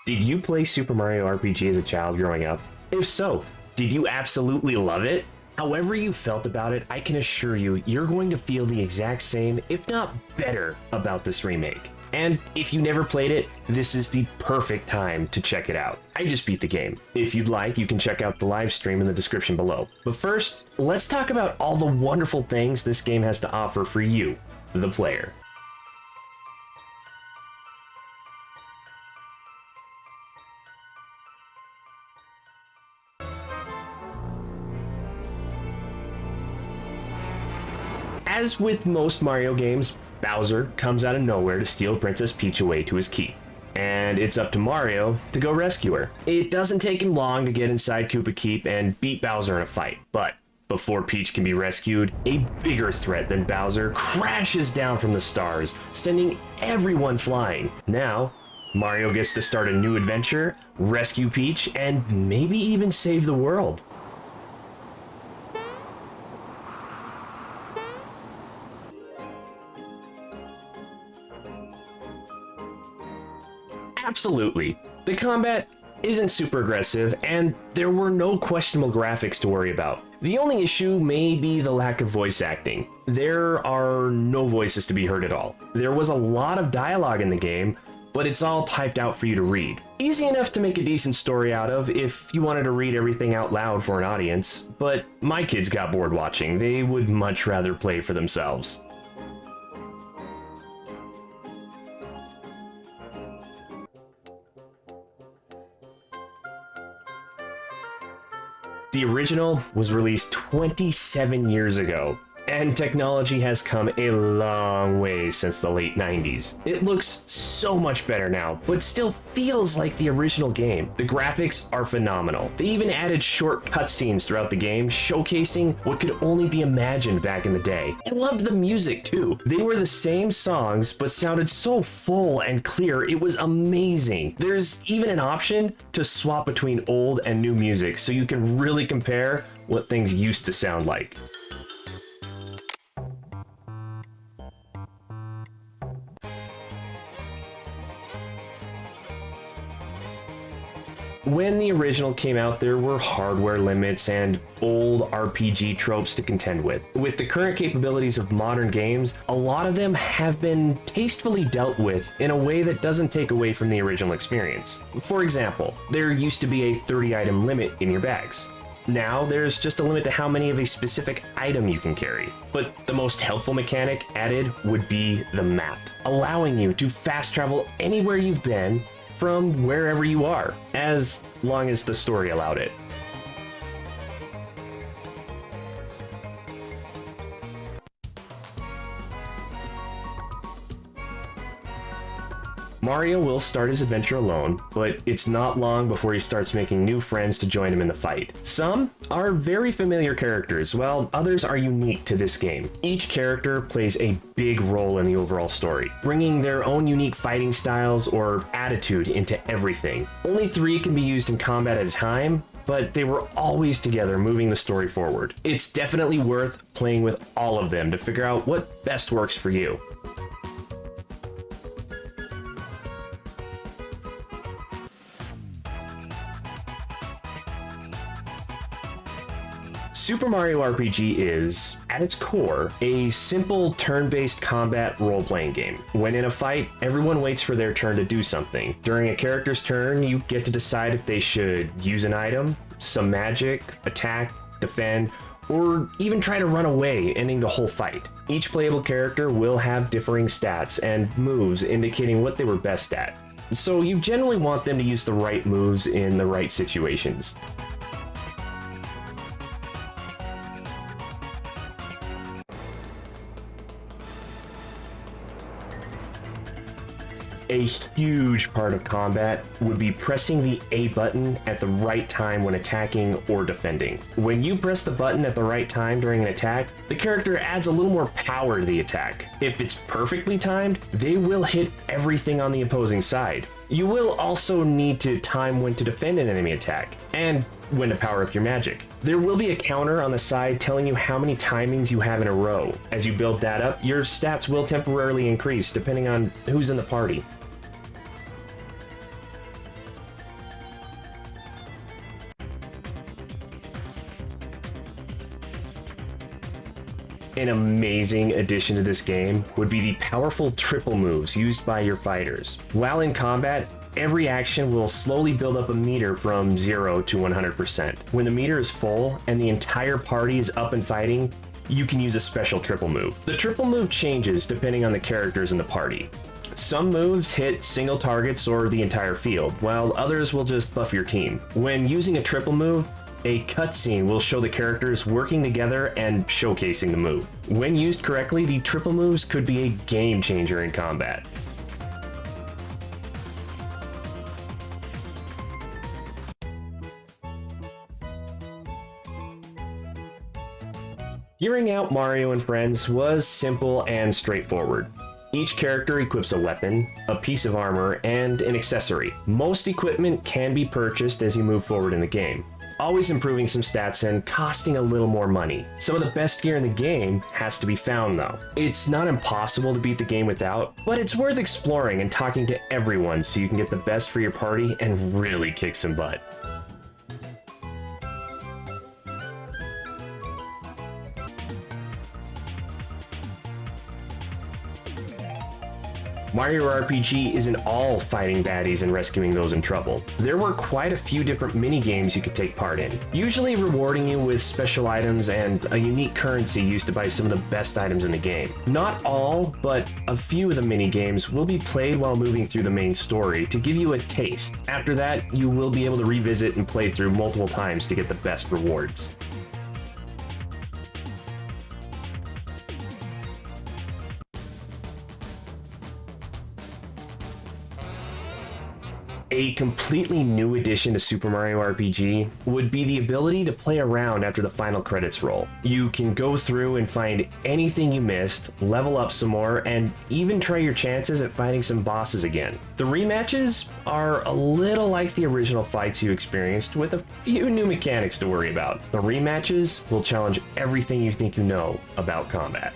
Did you play Super Mario RPG as a child growing up? If so, did you absolutely love it? However you felt about it, I can assure you, you're going to feel the exact same, if not better, about this remake. And if you never played it, this is the perfect time to check it out. I just beat the game. If you'd like, you can check out the live stream in the description below. But first, let's talk about all the wonderful things this game has to offer for you, the player. As with most Mario games, Bowser comes out of nowhere to steal Princess Peach away to his keep. And it's up to Mario to go rescue her. It doesn't take him long to get inside Koopa Keep and beat Bowser in a fight, but before Peach can be rescued, a bigger threat than Bowser crashes down from the stars, sending everyone flying. Now, Mario gets to start a new adventure, rescue Peach, and maybe even save the world. Absolutely. The combat isn't super aggressive, and there were no questionable graphics to worry about. The only issue may be the lack of voice acting. There are no voices to be heard at all. There was a lot of dialogue in the game, but it's all typed out for you to read. Easy enough to make a decent story out of if you wanted to read everything out loud for an audience, but my kids got bored watching. They would much rather play for themselves. The original was released 27 years ago, and technology has come a long way since the late 90s. It looks so much better now, but still feels like the original game. The graphics are phenomenal. They even added short cutscenes throughout the game, showcasing what could only be imagined back in the day. I loved the music too. They were the same songs, but sounded so full and clear, it was amazing. There's even an option to swap between old and new music, so you can really compare what things used to sound like. When the original came out, there were hardware limits and old RPG tropes to contend with. With the current capabilities of modern games, a lot of them have been tastefully dealt with in a way that doesn't take away from the original experience. For example, there used to be a 30-item limit in your bags. Now there's just a limit to how many of a specific item you can carry. But the most helpful mechanic added would be the map, allowing you to fast travel anywhere you've been from wherever you are, as long as the story allowed it. Mario will start his adventure alone, but it's not long before he starts making new friends to join him in the fight. Some are very familiar characters, while others are unique to this game. Each character plays a big role in the overall story, bringing their own unique fighting styles or attitude into everything. Only 3 can be used in combat at a time, but they were always together moving the story forward. It's definitely worth playing with all of them to figure out what best works for you. Super Mario RPG is, at its core, a simple turn-based combat role-playing game. When in a fight, everyone waits for their turn to do something. During a character's turn, you get to decide if they should use an item, some magic, attack, defend, or even try to run away, ending the whole fight. Each playable character will have differing stats and moves indicating what they were best at. So you generally want them to use the right moves in the right situations. A huge part of combat would be pressing the A button at the right time when attacking or defending. When you press the button at the right time during an attack, the character adds a little more power to the attack. If it's perfectly timed, they will hit everything on the opposing side. You will also need to time when to defend an enemy attack, and when to power up your magic. There will be a counter on the side telling you how many timings you have in a row. As you build that up, your stats will temporarily increase depending on who's in the party. An amazing addition to this game would be the powerful triple moves used by your fighters. While in combat, every action will slowly build up a meter from 0 to 100%. When the meter is full and the entire party is up and fighting, you can use a special triple move. The triple move changes depending on the characters in the party. Some moves hit single targets or the entire field, while others will just buff your team. When using a triple move, a cutscene will show the characters working together and showcasing the move. When used correctly, the triple moves could be a game changer in combat. Gearing out Mario and friends was simple and straightforward. Each character equips a weapon, a piece of armor, and an accessory. Most equipment can be purchased as you move forward in the game, always improving some stats and costing a little more money. Some of the best gear in the game has to be found though. It's not impossible to beat the game without, but it's worth exploring and talking to everyone so you can get the best for your party and really kick some butt. Mario RPG isn't all fighting baddies and rescuing those in trouble. There were quite a few different mini-games you could take part in, usually rewarding you with special items and a unique currency used to buy some of the best items in the game. Not all, but a few of the mini-games will be played while moving through the main story to give you a taste. After that, you will be able to revisit and play through multiple times to get the best rewards. A completely new addition to Super Mario RPG would be the ability to play around after the final credits roll. You can go through and find anything you missed, level up some more, and even try your chances at fighting some bosses again. The rematches are a little like the original fights you experienced, with a few new mechanics to worry about. The rematches will challenge everything you think you know about combat.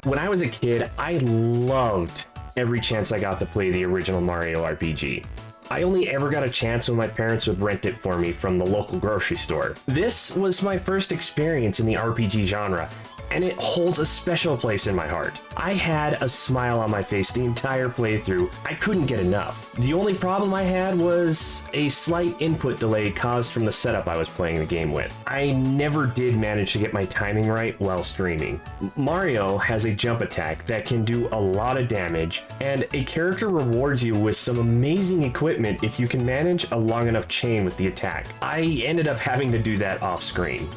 When I was a kid, I loved every chance I got to play the original Mario RPG. I only ever got a chance when my parents would rent it for me from the local grocery store. This was my first experience in the RPG genre, and it holds a special place in my heart. I had a smile on my face the entire playthrough. I couldn't get enough. The only problem I had was a slight input delay caused from the setup I was playing the game with. I never did manage to get my timing right while streaming. Mario has a jump attack that can do a lot of damage, and a character rewards you with some amazing equipment if you can manage a long enough chain with the attack. I ended up having to do that off screen.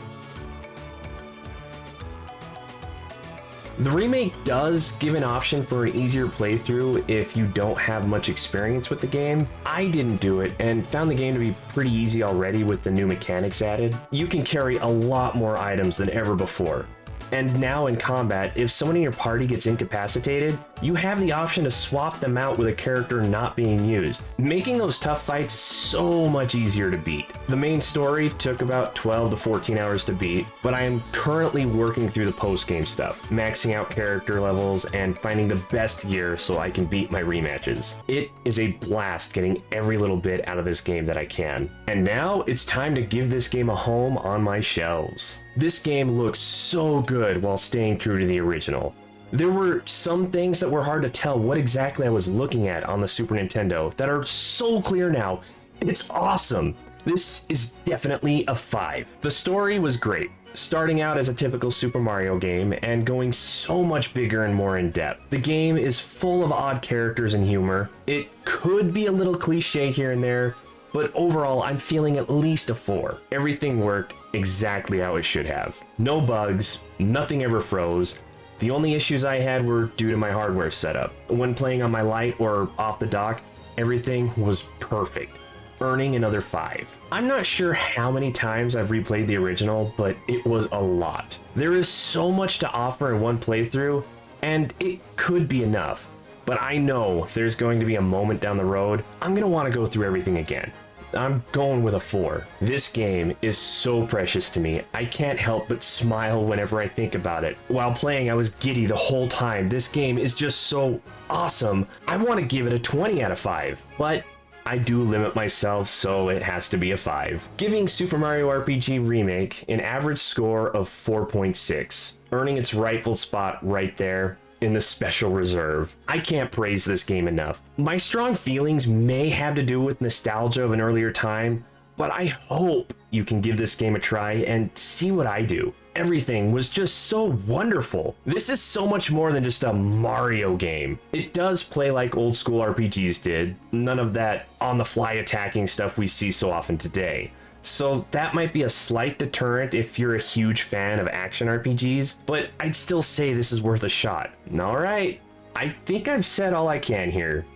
The remake does give an option for an easier playthrough if you don't have much experience with the game. I didn't do it and found the game to be pretty easy already with the new mechanics added. You can carry a lot more items than ever before. And now in combat, if someone in your party gets incapacitated, you have the option to swap them out with a character not being used, making those tough fights so much easier to beat. The main story took about 12 to 14 hours to beat, but I am currently working through the post-game stuff, maxing out character levels and finding the best gear so I can beat my rematches. It is a blast getting every little bit out of this game that I can. And now it's time to give this game a home on my shelves. This game looks so good while staying true to the original. There were some things that were hard to tell what exactly I was looking at on the Super Nintendo that are so clear now. It's awesome. This is definitely a 5. The story was great, starting out as a typical Super Mario game and going so much bigger and more in depth. The game is full of odd characters and humor. It could be a little cliche here and there, but overall I'm feeling at least a 4. Everything worked exactly how it should have. No bugs, nothing ever froze. The only issues I had were due to my hardware setup. When playing on my Lite or off the dock, everything was perfect, earning another 5. I'm not sure how many times I've replayed the original, but it was a lot. There is so much to offer in one playthrough, and it could be enough. But I know there's going to be a moment down the road I'm going to want to go through everything again. I'm going with a 4. This game is so precious to me. I can't help but smile whenever I think about it. While playing, I was giddy the whole time. This game is just so awesome. I want to give it a 20 out of 5. But I do limit myself, so it has to be a 5. Giving Super Mario RPG Remake an average score of 4.6, earning its rightful spot right there in the special reserve. I can't praise this game enough. My strong feelings may have to do with nostalgia of an earlier time, but I hope you can give this game a try and see what I do. Everything was just so wonderful. This is so much more than just a Mario game. It does play like old school RPGs did, none of that on the fly attacking stuff we see so often today. So that might be a slight deterrent if you're a huge fan of action RPGs, but I'd still say this is worth a shot. Alright, I think I've said all I can here.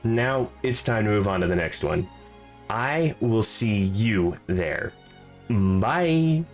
Now it's time to move on to the next one. I will see you there. Bye!